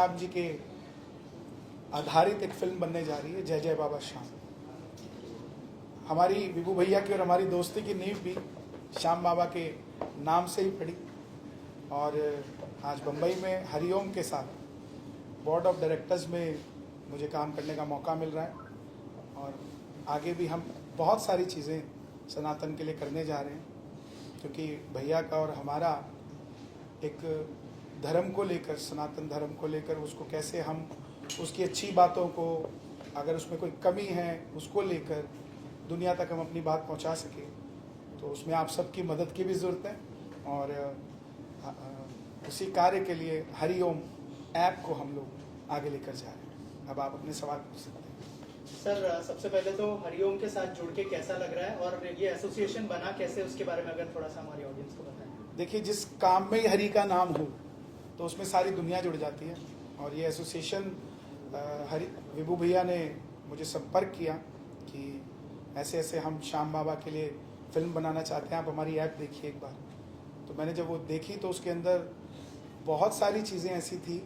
श्याम जी के आधारित एक फिल्म बनने जा रही है, जय जय बाबा श्याम। हमारी विभू भैया की और हमारी दोस्ती की नींव भी श्याम बाबा के नाम से ही पड़ी। और आज बम्बई में हरिओम के साथ बोर्ड ऑफ डायरेक्टर्स में मुझे काम करने का मौका मिल रहा है। और आगे भी हम बहुत सारी चीज़ें सनातन के लिए करने जा रहे हैं, क्योंकि भैया का और हमारा एक धर्म को लेकर, सनातन धर्म को लेकर, उसको कैसे हम उसकी अच्छी बातों को, अगर उसमें कोई कमी है उसको लेकर दुनिया तक हम अपनी बात पहुंचा सके, तो उसमें आप सबकी मदद की भी ज़रूरत है। और उसी कार्य के लिए हरिओम ऐप को हम लोग आगे लेकर जा रहे हैं। अब आप अपने सवाल पूछ सकते हैं। सर, सबसे पहले तो हरिओम के साथ जुड़ के कैसा लग रहा है और ये एसोसिएशन बना कैसे, उसके बारे में अगर थोड़ा सा हमारी ऑडियंस को बताएं। देखिए, जिस काम में ही हरि का नाम हो तो उसमें सारी दुनिया जुड़ जाती है। और ये एसोसिएशन हरि विभू भैया ने मुझे संपर्क किया कि ऐसे ऐसे हम श्याम बाबा के लिए फिल्म बनाना चाहते हैं, आप हमारी ऐप देखिए एक बार। तो मैंने जब वो देखी तो उसके अंदर बहुत सारी चीज़ें ऐसी थी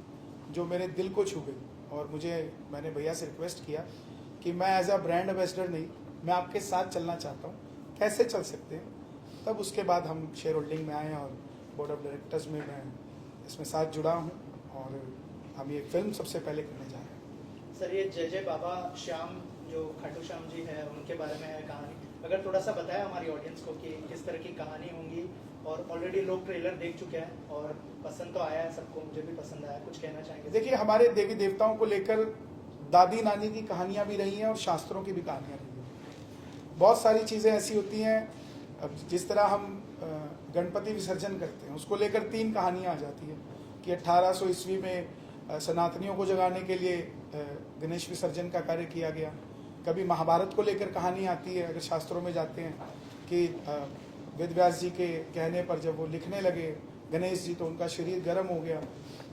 जो मेरे दिल को छू गई। और मैंने भैया से रिक्वेस्ट किया कि मैं एज अ ब्रांड एम्बेसडर नहीं, मैं आपके साथ चलना चाहता हूँ, कैसे चल सकते हैं। तब उसके बाद हम शेयर होल्डिंग में आए और बोर्ड ऑफ डायरेक्टर्स में मैं इसमें साथ जुड़ा हूँ और हम ये फिल्म सबसे पहले करने जा रहे हैं। सर, ये जय जय बाबा श्याम जो खाटू श्याम जी है उनके बारे में है कहानी, अगर थोड़ा सा बताया हमारी ऑडियंस को कि किस तरह की कहानी होंगी। और ऑलरेडी लोग ट्रेलर देख चुके हैं और पसंद तो आया है सबको, मुझे भी पसंद आया, कुछ कहना चाहेंगे? देखिए, हमारे देवी देवताओं को लेकर दादी नानी की कहानियाँ भी रही हैं और शास्त्रों की भी कहानियाँ रही हैं। बहुत सारी चीज़ें ऐसी होती हैं, अब जिस तरह हम गणपति विसर्जन करते हैं उसको लेकर 3 कहानियाँ आ जाती हैं कि 1800 ईस्वी में सनातनियों को जगाने के लिए गणेश विसर्जन का कार्य किया गया। कभी महाभारत को लेकर कहानी आती है, अगर शास्त्रों में जाते हैं कि वेद व्यास जी के कहने पर जब वो लिखने लगे गणेश जी, तो उनका शरीर गर्म हो गया,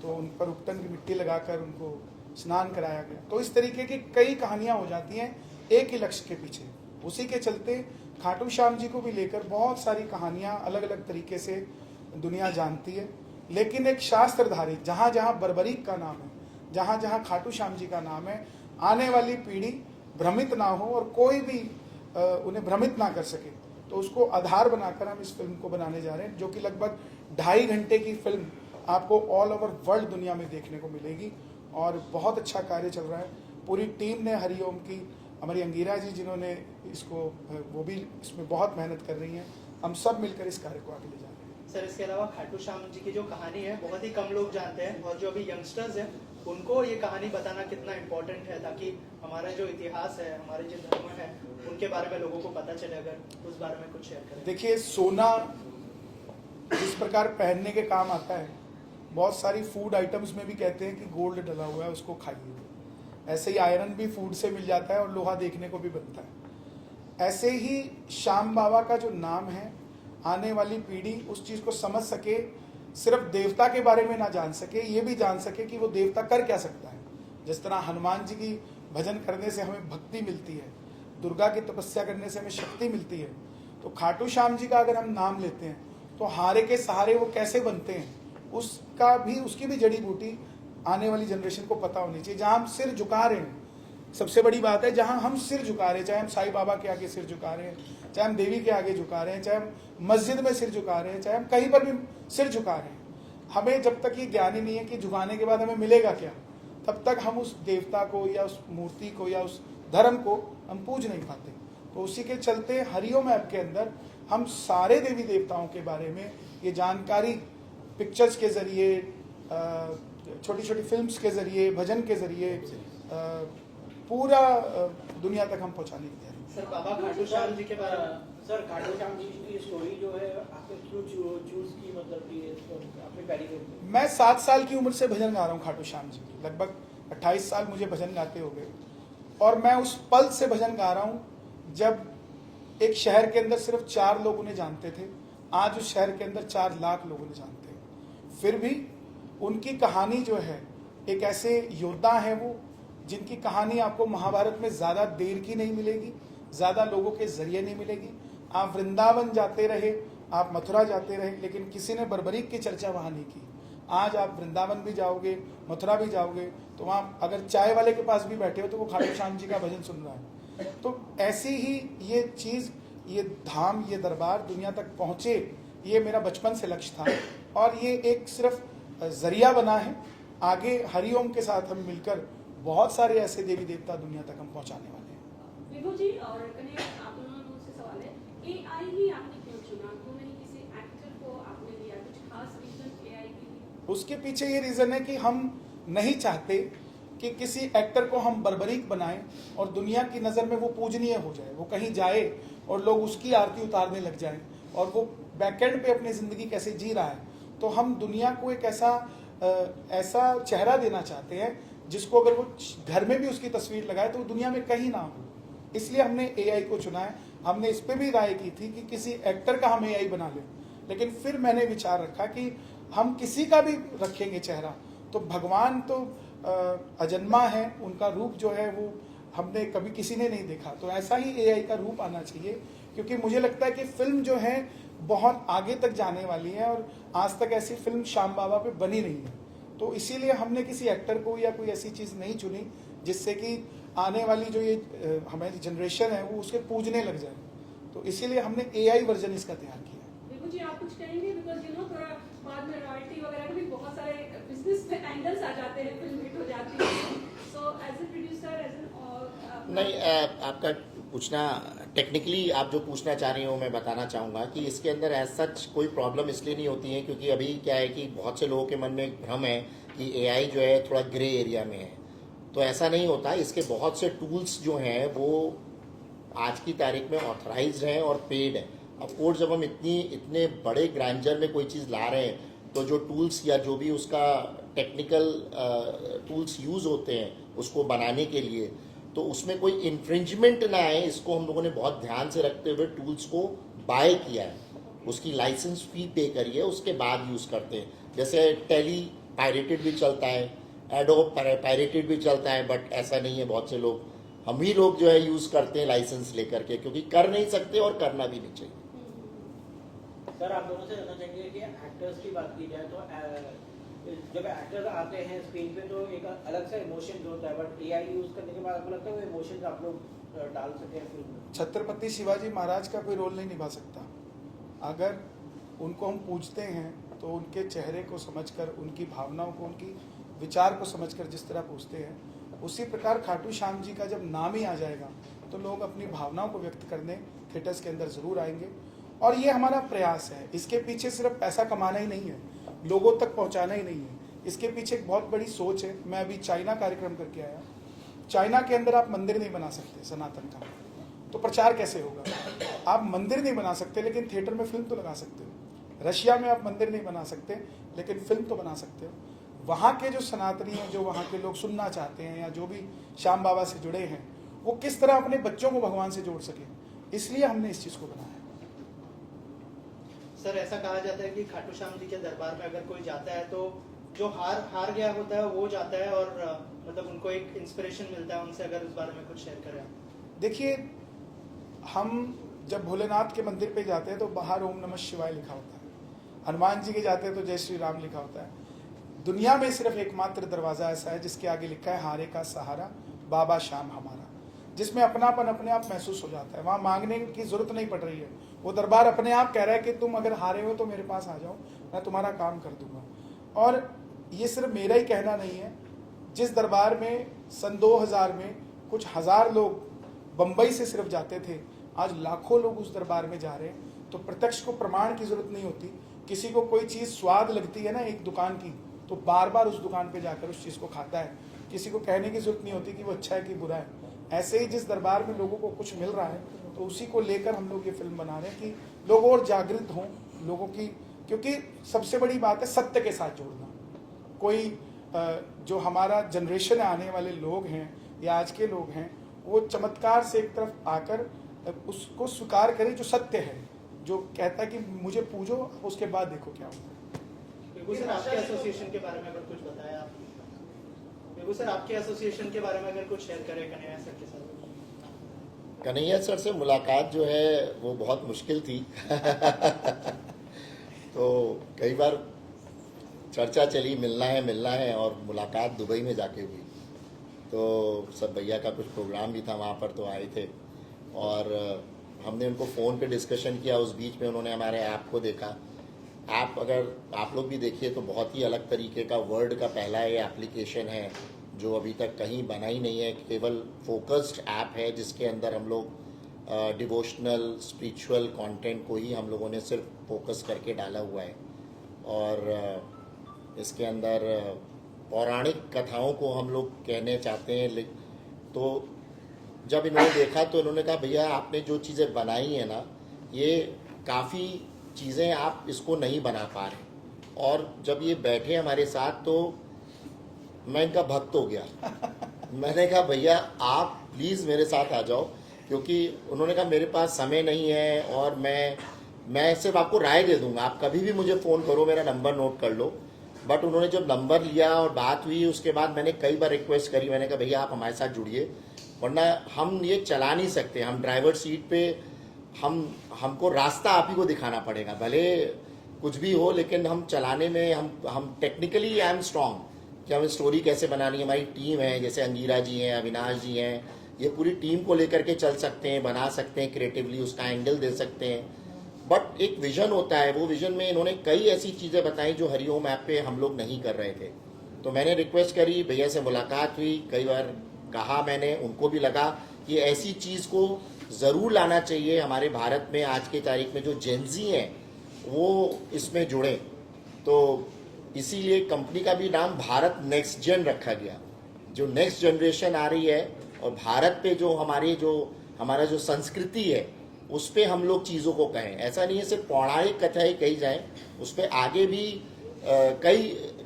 तो उन पर उपटन की मिट्टी लगाकर उनको स्नान कराया गया। तो इस तरीके की कई कहानियाँ हो जाती हैं एक ही लक्ष्य के पीछे। उसी के चलते खाटू श्याम जी को भी लेकर बहुत सारी कहानियाँ अलग अलग तरीके से दुनिया जानती है। लेकिन एक शास्त्रधारी, जहाँ जहाँ बर्बरीक का नाम है, जहाँ जहाँ खाटू श्याम जी का नाम है, आने वाली पीढ़ी भ्रमित ना हो और कोई भी उन्हें भ्रमित ना कर सके, तो उसको आधार बनाकर हम इस फिल्म को बनाने जा रहे हैं, जो कि लगभग 2.5 घंटे की फिल्म आपको ऑल ओवर वर्ल्ड दुनिया में देखने को मिलेगी। और बहुत अच्छा कार्य चल रहा है। पूरी टीम ने हरिओम की, हमारी अंगीरा जी जिन्होंने इसको, वो भी इसमें बहुत मेहनत कर रही हैं। हम सब मिलकर इस कार्य को आगे ले जा रहे हैं। सर, इसके अलावा खाटू श्याम जी की जो कहानी है बहुत ही कम लोग जानते हैं, और जो अभी यंगस्टर्स हैं उनको ये कहानी बताना कितना इम्पोर्टेंट है, ताकि हमारा जो इतिहास है, हमारे जो धर्म है, उनके बारे में लोगों को पता चले, अगर उस बारे में कुछ शेयर करें। देखिए, सोना जिस प्रकार पहनने के काम आता है, बहुत सारी फूड आइटम्स में भी कहते हैं कि गोल्ड डला हुआ है, उसको खाइए। ऐसे ही आयरन भी फूड से मिल जाता है और लोहा देखने को भी बनता है। ऐसे ही श्याम बाबा का जो नाम है, आने वाली पीढ़ी उस चीज़ को समझ सके, सिर्फ देवता के बारे में ना जान सके, ये भी जान सके कि वो देवता कर क्या सकता है। जिस तरह हनुमान जी की भजन करने से हमें भक्ति मिलती है, दुर्गा की तपस्या करने से हमें शक्ति मिलती है, तो खाटू श्याम जी का अगर हम नाम लेते हैं तो हारे के सहारे वो कैसे बनते हैं, उसकी भी जड़ी बूटी आने वाली जनरेशन को पता होनी चाहिए। जहाँ हम सिर झुका रहे हैं, सबसे बड़ी बात है, जहाँ हम सिर झुका रहे हैं, चाहे हम साईं बाबा के आगे सिर झुका रहे हैं, चाहे हम देवी के आगे झुका रहे हैं, चाहे हम मस्जिद में सिर झुका रहे हैं, चाहे हम कहीं पर भी सिर झुका रहे हैं, हमें जब तक ये ज्ञान ही नहीं है कि झुकाने के बाद हमें मिलेगा क्या, तब तक हम उस देवता को या उस मूर्ति को या उस धर्म को हम पूज नहीं पाते। तो उसी के चलते हरिओम ऐप के अंदर हम सारे देवी देवताओं के बारे में ये जानकारी पिक्चर्स के जरिए, छोटी छोटी फिल्म्स के जरिए, भजन के जरिए पूरा दुनिया तक हम पहुंचाने की तैयारी। सर, बाबा खाटू श्याम जी के बारे में, सर, खाटू श्याम जी की स्टोरी जो है आपने क्यों चूज की, मतलब कि आपने पहली? मैं 7 साल की उम्र से भजन गा रहा हूँ खाटू श्याम जी की, लगभग 28 साल मुझे भजन गाते हो गए। और मैं उस पल से भजन गा रहा हूँ जब एक शहर के अंदर सिर्फ 4 लोग उन्हें जानते थे, आज उस शहर के अंदर 4 लाख लोग उन्हें जानते हैं। फिर भी उनकी कहानी जो है, एक ऐसे योद्धा हैं वो, जिनकी कहानी आपको महाभारत में ज़्यादा देर की नहीं मिलेगी, ज़्यादा लोगों के जरिए नहीं मिलेगी। आप वृंदावन जाते रहे, आप मथुरा जाते रहे, लेकिन किसी ने बर्बरीक की चर्चा वहाँ नहीं की। आज आप वृंदावन भी जाओगे, मथुरा भी जाओगे, तो वहाँ अगर चाय वाले के पास भी बैठे हो तो वो खाटू श्याम जी का भजन सुन रहा है। तो ऐसी ही ये चीज़, ये धाम, ये दरबार दुनिया तक पहुँचे, ये मेरा बचपन से लक्ष्य था। और ये एक सिर्फ जरिया बना है, आगे हरिओम के साथ हम मिलकर बहुत सारे ऐसे देवी देवता दुनिया तक हम पहुँचाने वाले हैं। विभू जी, और आप दोनों से सवाल है, एआई ही आपने क्यों चुना? क्यों नहीं किसी एक्टर को आपने लिया? कुछ खास रीजन एआई के लिए? उसके पीछे ये रीज़न है कि हम नहीं चाहते कि किसी एक्टर को हम बर्बरीक बनाएं और दुनिया की नज़र में वो पूजनीय हो जाए, वो कहीं जाए और लोग उसकी आरती उतारने लग जाएं और वो बैकएंड पे अपनी ज़िंदगी कैसे जी रहा है। तो हम दुनिया को एक ऐसा चेहरा देना चाहते हैं जिसको अगर वो घर में भी उसकी तस्वीर लगाए तो वो दुनिया में कहीं ना हो। इसलिए हमने एआई को चुना है। हमने इस पर भी राय की थी कि किसी एक्टर का हम एआई बना लें, लेकिन फिर मैंने विचार रखा कि हम किसी का भी रखेंगे चेहरा तो भगवान तो अजन्मा है, उनका रूप जो है वो हमने कभी किसी ने नहीं देखा, तो ऐसा ही एआई का रूप आना चाहिए। क्योंकि मुझे लगता है कि फिल्म जो है बहुत आगे तक जाने वाली है और आज तक ऐसी फिल्म श्याम बाबा पे बनी नहीं है। तो इसीलिए हमने किसी एक्टर को या कोई ऐसी चीज़ नहीं चुनी जिससे कि आने वाली जो ये हमारी जनरेशन है वो उसके पूजने लग जाए। तो इसीलिए हमने एआई वर्जन इसका तैयार किया। विभू जी, आप कुछ कहेंगे? बिकॉज थोड़ा बाद में रॉयल्टी वगैरह के भी बहुत सारे बिजनेस में एंगल्स आ जाते हैं, फिल्म हिट हो जाती है। So as a producer, as an नहीं, आपका पूछना टेक्निकली आप जो पूछना चाह रही हो मैं बताना चाहूँगा कि इसके अंदर एज सच कोई प्रॉब्लम इसलिए नहीं होती है क्योंकि अभी क्या है कि बहुत से लोगों के मन में एक भ्रम है कि एआई जो है थोड़ा ग्रे एरिया में है। तो ऐसा नहीं होता। इसके बहुत से टूल्स जो हैं वो आज की तारीख में ऑथराइज्ड हैं और पेड है। ऑफकोर्स जब हम इतने बड़े ग्रैंडर में कोई चीज़ ला रहे हैं तो जो टूल्स या जो भी उसका टेक्निकल टूल्स यूज़ होते हैं उसको बनाने के लिए, तो उसमें कोई इन्फ्रिंजमेंट ना आए, इसको हम लोगों ने बहुत ध्यान से रखते हुए टूल्स को बाय किया है। उसकी लाइसेंस फी पे करिए, उसके बाद यूज़ करते हैं। जैसे टेली पायरेटेड भी चलता है, एडोब पायरेटेड भी चलता है, बट ऐसा नहीं है। बहुत से लोग, हम ही लोग जो है यूज़ करते हैं लाइसेंस लेकर के, क्योंकि कर नहीं सकते और करना भी नहीं चाहिए। सर, आप दोनों से जानना चाहेंगे कि एक्टर्स की बात की जाए तो जब एक्टर्स आते हैं स्क्रीन पे तो एक अलग सा इमोशन जो होता है, बट एआई यूज करने के बाद आपको लगता है वो इमोशंस आप लोग डाल सके फिल्म में? छत्रपति शिवाजी महाराज का कोई रोल नहीं निभा सकता। अगर उनको हम पूछते हैं तो उनके चेहरे को समझकर, उनकी भावनाओं को, उनकी विचार को समझकर जिस तरह पूछते हैं, उसी प्रकार खाटू श्याम जी का जब नाम ही आ जाएगा तो लोग अपनी भावनाओं को व्यक्त करने थिएटर्स के अंदर ज़रूर आएंगे। और ये हमारा प्रयास है। इसके पीछे सिर्फ पैसा कमाना ही नहीं है, लोगों तक पहुंचाना ही नहीं है। इसके पीछे एक बहुत बड़ी सोच है। मैं अभी चाइना कार्यक्रम करके आया। चाइना के अंदर आप मंदिर नहीं बना सकते सनातन का, तो प्रचार कैसे होगा? आप मंदिर नहीं बना सकते लेकिन थिएटर में फिल्म तो लगा सकते हो। रशिया में आप मंदिर नहीं बना सकते लेकिन फिल्म तो बना सकते हो। वहाँ के जो सनातनी हैं, जो वहाँ के लोग सुनना चाहते हैं या जो भी श्याम बाबा से जुड़े हैं, वो किस तरह अपने बच्चों को भगवान से जोड़ सके, इसलिए हमने इस चीज़ को बनाया। सर, ऐसा कहा जाता है कि खाटू श्याम जी के दरबार में अगर कोई जाता है तो जो हार गया होता है वो जाता है और मतलब उनको एक इंस्पिरेशन मिलता है उनसे। अगर इस बारे में कुछ शेयर करें। देखिए, हम जब भोलेनाथ के मंदिर पे जाते हैं तो बाहर ओम नमः शिवाय लिखा होता है, हनुमान जी के जाते हैं तो जय श्री राम लिखा होता है। दुनिया में सिर्फ एकमात्र दरवाज़ा ऐसा है जिसके आगे लिखा है हारे का सहारा बाबा श्याम हमारा, जिसमें अपनापन अपने आप महसूस हो जाता है। वहाँ मांगने की जरूरत नहीं पड़ रही है। वो दरबार अपने आप कह रहा है कि तुम अगर हारे हो तो मेरे पास आ जाओ, मैं तुम्हारा काम कर दूंगा। और ये सिर्फ मेरा ही कहना नहीं है। जिस दरबार में सन 2000 में कुछ हज़ार लोग बम्बई से सिर्फ जाते थे, आज लाखों लोग उस दरबार में जा रहे हैं। तो प्रत्यक्ष को प्रमाण की जरूरत नहीं होती। किसी को कोई चीज़ स्वाद लगती है ना एक दुकान की, तो बार बार उस दुकान पे जाकर उस चीज़ को खाता है। किसी को कहने की जरूरत नहीं होती कि वो अच्छा है कि बुरा है। ऐसे ही जिस दरबार में लोगों को कुछ मिल रहा है तो उसी को लेकर हम लोग ये फिल्म बना रहे हैं कि लोग और जागृत हों लोगों की। क्योंकि सबसे बड़ी बात है सत्य के साथ जोड़ना। कोई जो हमारा जनरेशन आने वाले लोग हैं या आज के लोग हैं, वो चमत्कार से एक तरफ आकर उसको स्वीकार करें जो सत्य है, जो कहता है कि मुझे पूजो, उसके बाद देखो क्या होता है। सर, आपके एसोसिएशन के बारे में अगर कुछ बताया आप। सर, आपके एसोसिएशन के बारे में अगर कुछ शेयर करें कन्हैया सर के साथ। कन्हैया सर से मुलाकात जो है वो बहुत मुश्किल थी तो कई बार चर्चा चली मिलना है और मुलाकात दुबई में जाके हुई। तो सब भैया का कुछ प्रोग्राम भी था वहाँ पर, तो आए थे और हमने उनको फ़ोन पे डिस्कशन किया। उस बीच में उन्होंने हमारे ऐप को देखा। ऐप अगर आप लोग भी देखिए तो बहुत ही अलग तरीके का, वर्ल्ड का पहला ये एप्लीकेशन है जो अभी तक कहीं बना ही नहीं है। केवल फोकस्ड ऐप है जिसके अंदर हम लोग डिवोशनल स्पिरिचुअल कंटेंट को ही हम लोगों ने सिर्फ फोकस करके डाला हुआ है और इसके अंदर पौराणिक कथाओं को हम लोग कहने चाहते हैं। तो जब इन्होंने देखा तो इन्होंने कहा भैया आपने जो चीज़ें बनाई हैं ना, ये काफ़ी चीज़ें आप इसको नहीं बना पा रहे। और जब ये बैठे हमारे साथ तो मैं इनका भक्त हो गया। मैंने कहा भैया आप प्लीज़ मेरे साथ आ जाओ, क्योंकि उन्होंने कहा मेरे पास समय नहीं है और मैं सिर्फ आपको राय दे दूंगा, आप कभी भी मुझे फ़ोन करो, मेरा नंबर नोट कर लो। बट उन्होंने जब नंबर लिया और बात हुई उसके बाद मैंने कई बार रिक्वेस्ट करी। मैंने कहा भैया आप हमारे साथ जुड़िए, वरना हम ये चला नहीं सकते। हम ड्राइवर सीट पे हमको रास्ता आप ही को दिखाना पड़ेगा, भले कुछ भी हो, लेकिन हम चलाने में हम टेक्निकली आई एम स्ट्रांग कि हमें स्टोरी कैसे बनानी है। हमारी टीम है, जैसे अंगीरा जी हैं, अविनाश जी हैं, ये पूरी टीम को लेकर के चल सकते हैं, बना सकते हैं, क्रिएटिवली उसका एंगल दे सकते हैं। बट एक विजन होता है, वो विजन में इन्होंने कई ऐसी चीज़ें बताई जो हरिओम ऐप पे हम लोग नहीं कर रहे थे। तो मैंने रिक्वेस्ट करी, भैया से मुलाकात हुई, कई बार कहा मैंने, उनको भी लगा कि ऐसी चीज़ को ज़रूर लाना चाहिए हमारे भारत में। आज की तारीख में जो जेनजी हैं वो इसमें जुड़े, तो इसीलिए कंपनी का भी नाम भारत नेक्स्ट जेन रखा गया। जो नेक्स्ट जनरेशन आ रही है और भारत पे जो हमारा जो संस्कृति है उस पे हम लोग चीज़ों को कहें। ऐसा नहीं है सिर्फ पौराणिक कथाएं कही जाएं, उस पे आगे भी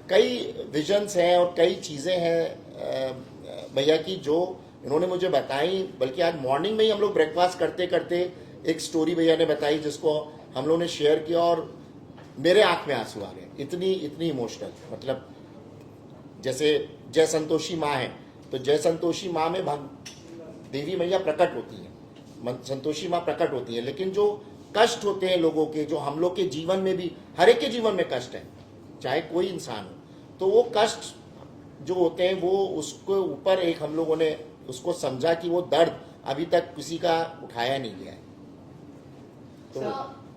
कई विजन्स हैं और कई चीज़ें हैं भैया की जो इन्होंने मुझे बताई। बल्कि आज मॉर्निंग में ही हम लोग ब्रेकफास्ट करते करते एक स्टोरी भैया ने बताई जिसको हम लोगों ने शेयर किया और मेरे आंख में आंसू आ गए। इतनी इमोशनल, मतलब जैसे जय संतोषी माँ है तो जय संतोषी माँ में देवी मैया प्रकट होती है, संतोषी माँ प्रकट होती है, लेकिन जो कष्ट होते हैं लोगों के, जो हम लोग के जीवन में भी, हर एक के जीवन में कष्ट है, चाहे कोई इंसान हो, तो वो कष्ट जो होते हैं वो उसके ऊपर एक हम लोगों ने उसको समझा कि वो दर्द अभी तक किसी का उठाया नहीं गया है। तो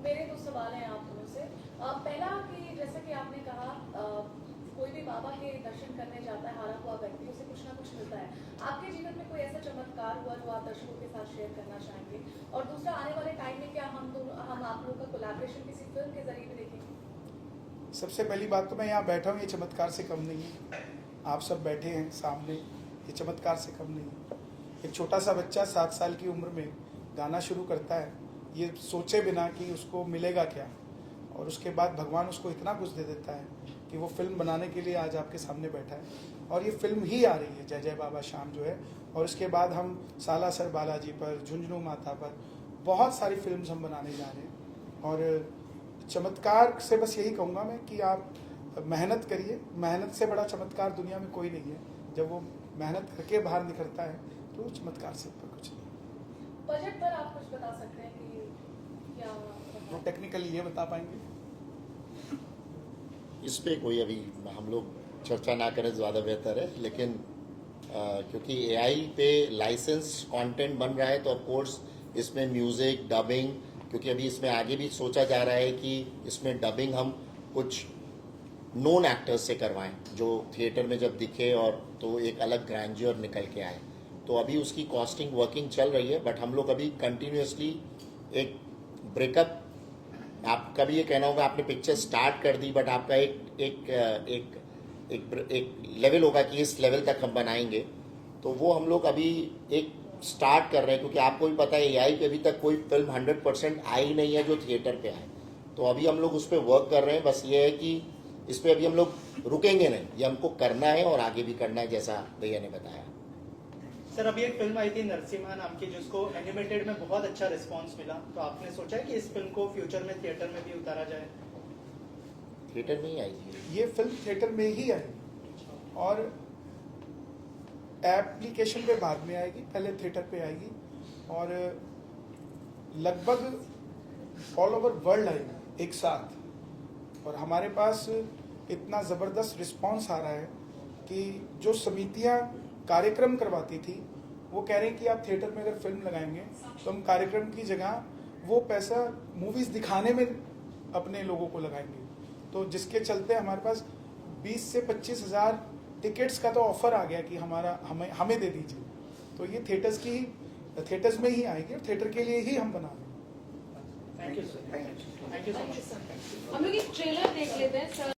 मेरे दो सवाल हैं आप दोनों से। पहला कि जैसा कि आपने कहा कोई भी बाबा के दर्शन करने जाता है हारा हुआ व्यक्ति, उसे कुछ ना कुछ मिलता है। आपके जीवन में कोई ऐसा चमत्कार हुआ जो आप दर्शकों के साथ शेयर करना चाहेंगे? और दूसरा, आने वाले टाइम में क्या हम आप लोगों का कोलैबोरेशन किसी फिल्म के जरिए भी देखेंगे? सबसे पहली बात तो मैं यहाँ बैठा हूँ, ये चमत्कार से कम नहीं है। आप सब बैठे हैं सामने, ये चमत्कार से कम नहीं है। एक छोटा सा बच्चा 7 साल की उम्र में गाना शुरू करता है, ये सोचे बिना कि उसको मिलेगा क्या, और उसके बाद भगवान उसको इतना कुछ दे देता है कि वो फिल्म बनाने के लिए आज आपके सामने बैठा है। और ये फिल्म ही आ रही है, जय जय बाबा श्याम जो है, और उसके बाद हम सालासर बालाजी पर, झुंझुनू माता पर बहुत सारी फिल्म्स हम बनाने जा रहे हैं। और चमत्कार से बस यही कहूँगा मैं कि आप मेहनत करिए, मेहनत से बड़ा चमत्कार दुनिया में कोई नहीं है। जब वो मेहनत करके बाहर निकलता है तो चमत्कार से ऊपर कुछ नहीं। बजट पर आप कुछ बता सकते हैं कि क्या वो टेक्निकली ये बता पाएंगे? इस पे कोई अभी हम लोग चर्चा ना करें ज़्यादा बेहतर है, लेकिन क्योंकि एआई पे लाइसेंस कंटेंट बन रहा है तो ऑफ कोर्स इसमें म्यूज़िक डबिंग, क्योंकि अभी इसमें आगे भी सोचा जा रहा है कि इसमें डबिंग हम कुछ नोन एक्टर्स से करवाएं जो थिएटर में जब दिखे और तो एक अलग ग्रैंड्योर निकल के आए। तो अभी उसकी कॉस्टिंग वर्किंग चल रही है, बट हम लोग अभी कंटिन्यूसली एक ब्रेकअप, आपका भी ये कहना होगा आपने पिक्चर स्टार्ट कर दी, बट आपका एक लेवल होगा कि इस लेवल तक हम बनाएंगे। तो वो हम लोग अभी एक स्टार्ट कर रहे हैं, क्योंकि आपको भी पता है एआई पे अभी तक कोई फिल्म 100% आई नहीं है जो थिएटर पे आए। तो अभी हम लोग उस पर वर्क कर रहे हैं। बस ये है कि इस पर अभी हम लोग रुकेंगे नहीं, ये हमको करना है और आगे भी करना है, जैसा भैया ने बताया। सर, अभी एक फिल्म आई थी नरसिम्हा नाम की जिसको एनिमेटेड में बहुत अच्छा रिस्पांस मिला, तो आपने सोचा है कि इस फिल्म को फ्यूचर में थिएटर में भी उतारा जाए? थिएटर में ही आएगी ये फिल्म थिएटर में ही आएगी और एप्लीकेशन पे बाद में आएगी, पहले थिएटर पे आएगी और लगभग ऑल ओवर वर्ल्ड आएगी एक साथ। और हमारे पास इतना ज़बरदस्त रिस्पांस आ रहा है कि जो समितियां कार्यक्रम करवाती थी वो कह रहे हैं कि आप थिएटर में अगर फिल्म लगाएंगे तो हम कार्यक्रम की जगह वो पैसा मूवीज़ दिखाने में अपने लोगों को लगाएंगे। तो जिसके चलते हमारे पास 20 से 25 हज़ार टिकट्स का तो ऑफर आ गया कि हमें दे दीजिए। तो ये थिएटर्स में ही आएगी और थिएटर के लिए ही हम बना रहे हैं। Thank you sir, thank you so much. हम लोग एक ट्रेलर देख लेते हैं सर।